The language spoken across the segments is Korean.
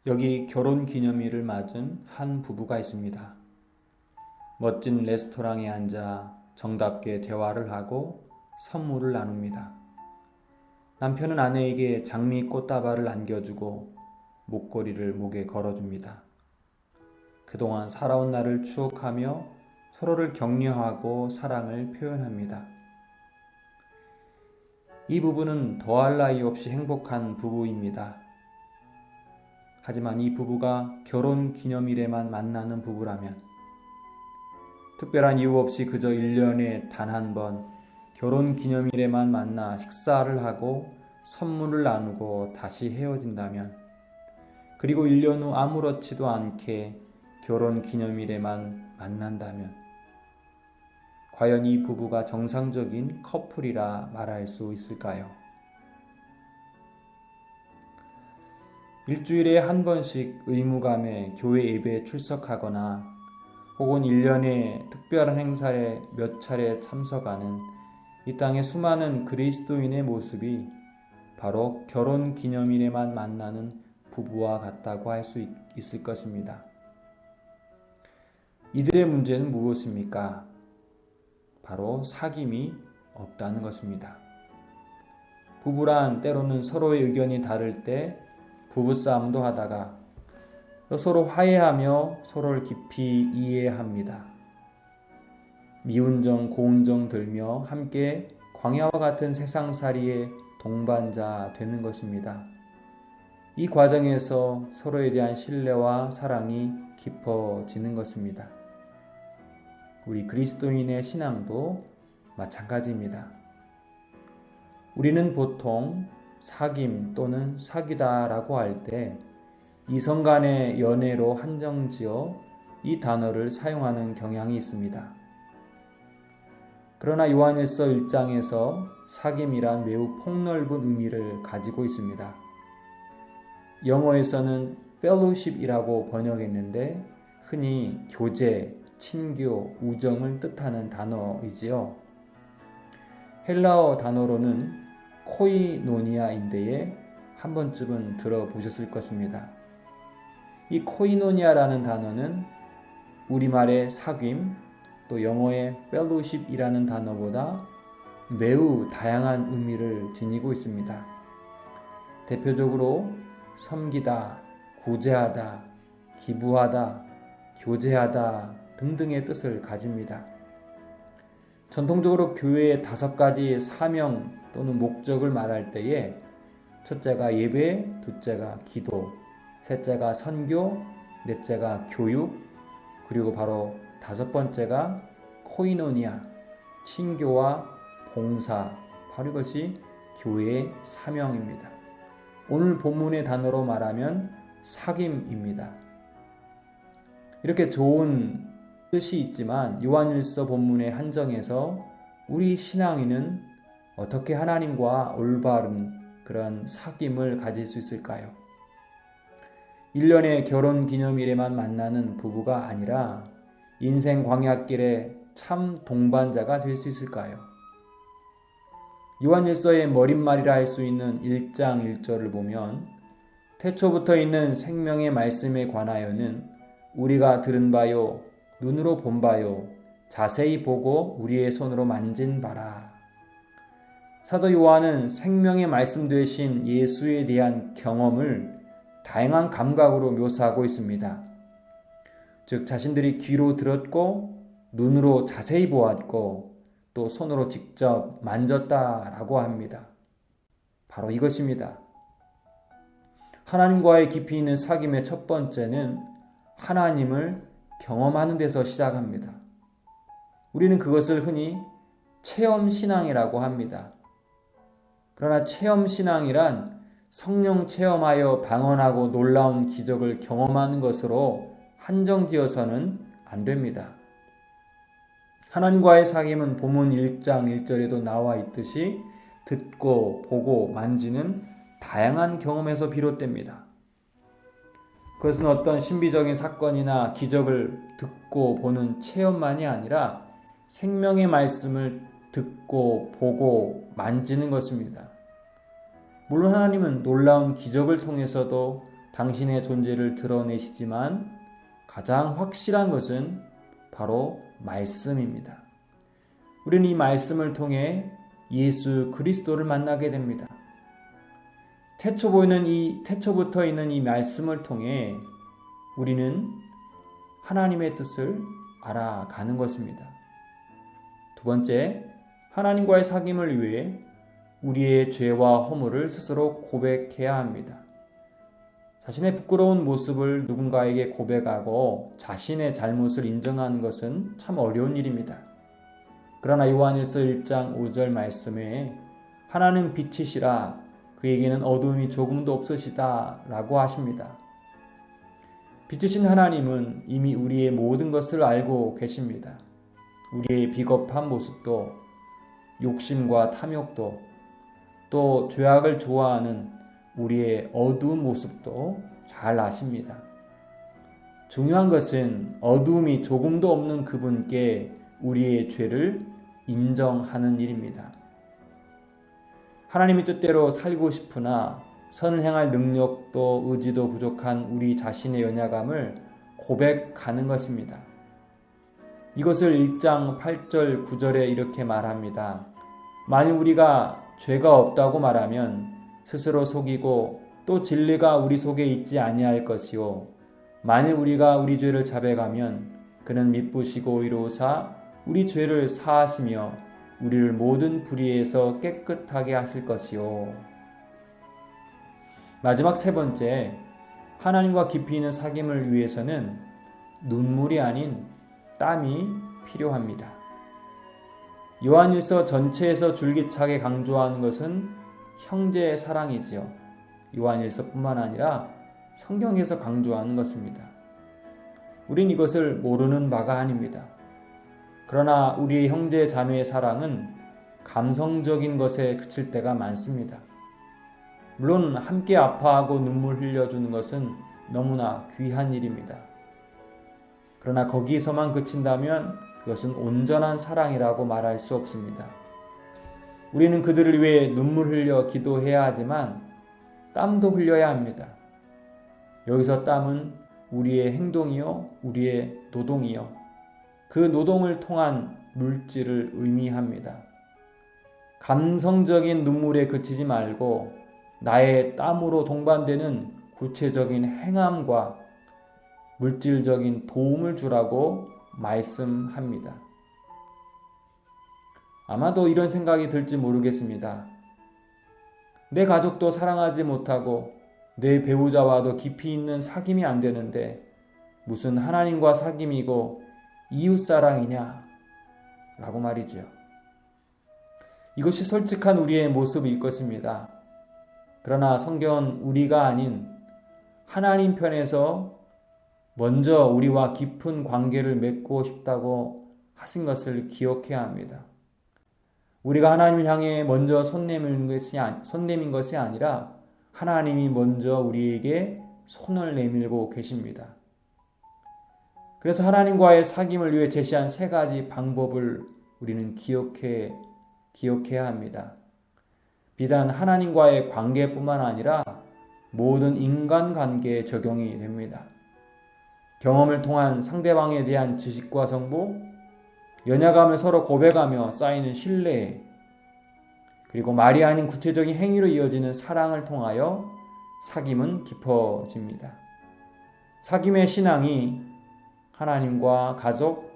여기 결혼 기념일을 맞은 한 부부가 있습니다. 멋진 레스토랑에 앉아 정답게 대화를 하고 선물을 나눕니다. 남편은 아내에게 장미 꽃다발을 안겨주고 목걸이를 목에 걸어줍니다. 그동안 살아온 날을 추억하며 서로를 격려하고 사랑을 표현합니다. 이 부부는 더할 나위 없이 행복한 부부입니다. 하지만 이 부부가 결혼 기념일에만 만나는 부부라면, 특별한 이유 없이 그저 1년에 단 한 번 결혼 기념일에만 만나 식사를 하고 선물을 나누고 다시 헤어진다면, 그리고 1년 후 아무렇지도 않게 결혼 기념일에만 만난다면, 과연 이 부부가 정상적인 커플이라 말할 수 있을까요? 일주일에 한 번씩 의무감에 교회 예배에 출석하거나 혹은 1년에 특별한 행사에 몇 차례 참석하는 이 땅의 수많은 그리스도인의 모습이 바로 결혼 기념일에만 만나는 부부와 같다고 할 수 있을 것입니다. 이들의 문제는 무엇입니까? 바로 사귐이 없다는 것입니다. 부부란 때로는 서로의 의견이 다를 때 부부싸움도 하다가 서로 화해하며 서로를 깊이 이해합니다. 미운정 고운정 들며 함께 광야와 같은 세상살이의 동반자 되는 것입니다. 이 과정에서 서로에 대한 신뢰와 사랑이 깊어지는 것입니다. 우리 그리스도인의 신앙도 마찬가지입니다. 우리는 보통 사귐 또는 사귀다라고 할 때 이성 간의 연애로 한정지어 이 단어를 사용하는 경향이 있습니다. 그러나 요한일서 1장에서 사귐이란 매우 폭넓은 의미를 가지고 있습니다. 영어에서는 fellowship이라고 번역했는데 흔히 교제, 친교, 우정을 뜻하는 단어이지요. 헬라어 단어로는 코이노니아인데에 한 번쯤은 들어보셨을 것입니다. 이 코이노니아라는 단어는 우리말의 사귐, 또 영어의 fellowship이라는 단어보다 매우 다양한 의미를 지니고 있습니다. 대표적으로 섬기다, 구제하다, 기부하다, 교제하다 등등의 뜻을 가집니다. 전통적으로 교회의 5가지 사명 또는 목적을 말할 때에 첫째가 예배, 둘째가 기도, 셋째가 선교, 넷째가 교육, 그리고 바로 5번째가 코이노니아, 친교와 봉사, 바로 이것이 교회의 사명입니다. 오늘 본문의 단어로 말하면 사귐입니다. 이렇게 좋은 뜻이 있지만 요한일서 본문의 한정에서 우리 신앙인은 어떻게 하나님과 올바른 그런 사귐을 가질 수 있을까요? 1년의 결혼 기념일에만 만나는 부부가 아니라 인생 광야길에 참 동반자가 될 수 있을까요? 요한일서의 머릿말이라 할 수 있는 1장 1절을 보면 태초부터 있는 생명의 말씀에 관하여는 우리가 들은 바요 눈으로 본 바요 자세히 보고 우리의 손으로 만진 바라. 사도 요한은 생명의 말씀 되신 예수에 대한 경험을 다양한 감각으로 묘사하고 있습니다. 즉 자신들이 귀로 들었고 눈으로 자세히 보았고 또 손으로 직접 만졌다라고 합니다. 바로 이것입니다. 하나님과의 깊이 있는 사귐의 첫 번째는 하나님을 경험하는 데서 시작합니다. 우리는 그것을 흔히 체험신앙이라고 합니다. 그러나 체험신앙이란 성령 체험하여 방언하고 놀라운 기적을 경험하는 것으로 한정지어서는 안 됩니다. 하나님과의 사귐은 본문 1장 1절에도 나와 있듯이 듣고 보고 만지는 다양한 경험에서 비롯됩니다. 그것은 어떤 신비적인 사건이나 기적을 듣고 보는 체험만이 아니라 생명의 말씀을 듣고 보고 만지는 것입니다. 물론 하나님은 놀라운 기적을 통해서도 당신의 존재를 드러내시지만 가장 확실한 것은 바로 말씀입니다. 우리는 이 말씀을 통해 예수 그리스도를 만나게 됩니다. 태초부터 있는 이 말씀을 통해 우리는 하나님의 뜻을 알아가는 것입니다. 두 번째, 하나님과의 사귐을 위해 우리의 죄와 허물을 스스로 고백해야 합니다. 자신의 부끄러운 모습을 누군가에게 고백하고 자신의 잘못을 인정하는 것은 참 어려운 일입니다. 그러나 요한일서 1장 5절 말씀에 하나는 빛이시라 그에게는 어두움이 조금도 없으시다 라고 하십니다. 빛이신 하나님은 이미 우리의 모든 것을 알고 계십니다. 우리의 비겁한 모습도, 욕심과 탐욕도, 또 죄악을 좋아하는 우리의 어두운 모습도 잘 아십니다. 중요한 것은 어두움이 조금도 없는 그분께 우리의 죄를 인정하는 일입니다. 하나님의 뜻대로 살고 싶으나 선을 행할 능력도 의지도 부족한 우리 자신의 연약함을 고백하는 것입니다. 이것을 1장 8절 9절에 이렇게 말합니다. 만일 우리가 죄가 없다고 말하면 스스로 속이고 또 진리가 우리 속에 있지 아니할 것이요 만일 우리가 우리 죄를 자백하면 그는 미쁘시고 의로우사 우리 죄를 사하시며 우리를 모든 불의에서 깨끗하게 하실 것이요. 마지막 세 번째, 하나님과 깊이 있는 사귐을 위해서는 눈물이 아닌 땀이 필요합니다. 요한일서 전체에서 줄기차게 강조하는 것은 형제의 사랑이지요. 요한일서뿐만 아니라 성경에서 강조하는 것입니다. 우린 이것을 모르는 바가 아닙니다. 그러나 우리 형제 자매의 사랑은 감성적인 것에 그칠 때가 많습니다. 물론 함께 아파하고 눈물 흘려주는 것은 너무나 귀한 일입니다. 그러나 거기서만 그친다면 그것은 온전한 사랑이라고 말할 수 없습니다. 우리는 그들을 위해 눈물 흘려 기도해야 하지만 땀도 흘려야 합니다. 여기서 땀은 우리의 행동이요, 우리의 노동이요, 그 노동을 통한 물질을 의미합니다. 감성적인 눈물에 그치지 말고 나의 땀으로 동반되는 구체적인 행함과 물질적인 도움을 주라고 말씀합니다. 아마도 이런 생각이 들지 모르겠습니다. 내 가족도 사랑하지 못하고 내 배우자와도 깊이 있는 사귐이 안 되는데 무슨 하나님과 사귐이고 이웃사랑이냐? 라고 말이죠. 이것이 솔직한 우리의 모습일 것입니다. 그러나 성경은 우리가 아닌 하나님 편에서 먼저 우리와 깊은 관계를 맺고 싶다고 하신 것을 기억해야 합니다. 우리가 하나님을 향해 먼저 손 내민 것이 아니라 하나님이 먼저 우리에게 손을 내밀고 계십니다. 그래서 하나님과의 사귐을 위해 제시한 세 가지 방법을 우리는 기억해야 합니다. 비단 하나님과의 관계뿐만 아니라 모든 인간관계에 적용이 됩니다. 경험을 통한 상대방에 대한 지식과 정보, 연약함을 서로 고백하며 쌓이는 신뢰, 그리고 말이 아닌 구체적인 행위로 이어지는 사랑을 통하여 사귐은 깊어집니다. 사귐의 신앙이 하나님과 가족,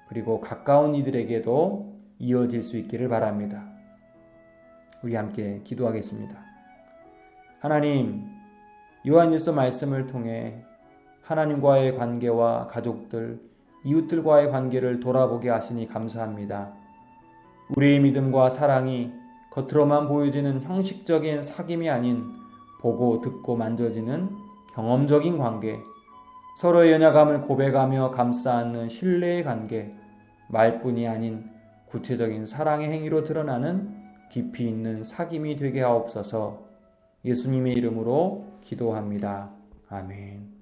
그리고 가까운 이들에게도 이어질 수 있기를 바랍니다. 우리 함께 기도하겠습니다. 하나님, 요한일서 말씀을 통해 하나님과의 관계와 가족들, 이웃들과의 관계를 돌아보게 하시니 감사합니다. 우리의 믿음과 사랑이 겉으로만 보여지는 형식적인 사귐이 아닌 보고 듣고 만져지는 경험적인 관계, 서로의 연약함을 고백하며 감싸 안는 신뢰의 관계, 말뿐이 아닌 구체적인 사랑의 행위로 드러나는 깊이 있는 사귐이 되게 하옵소서. 예수님의 이름으로 기도합니다. 아멘.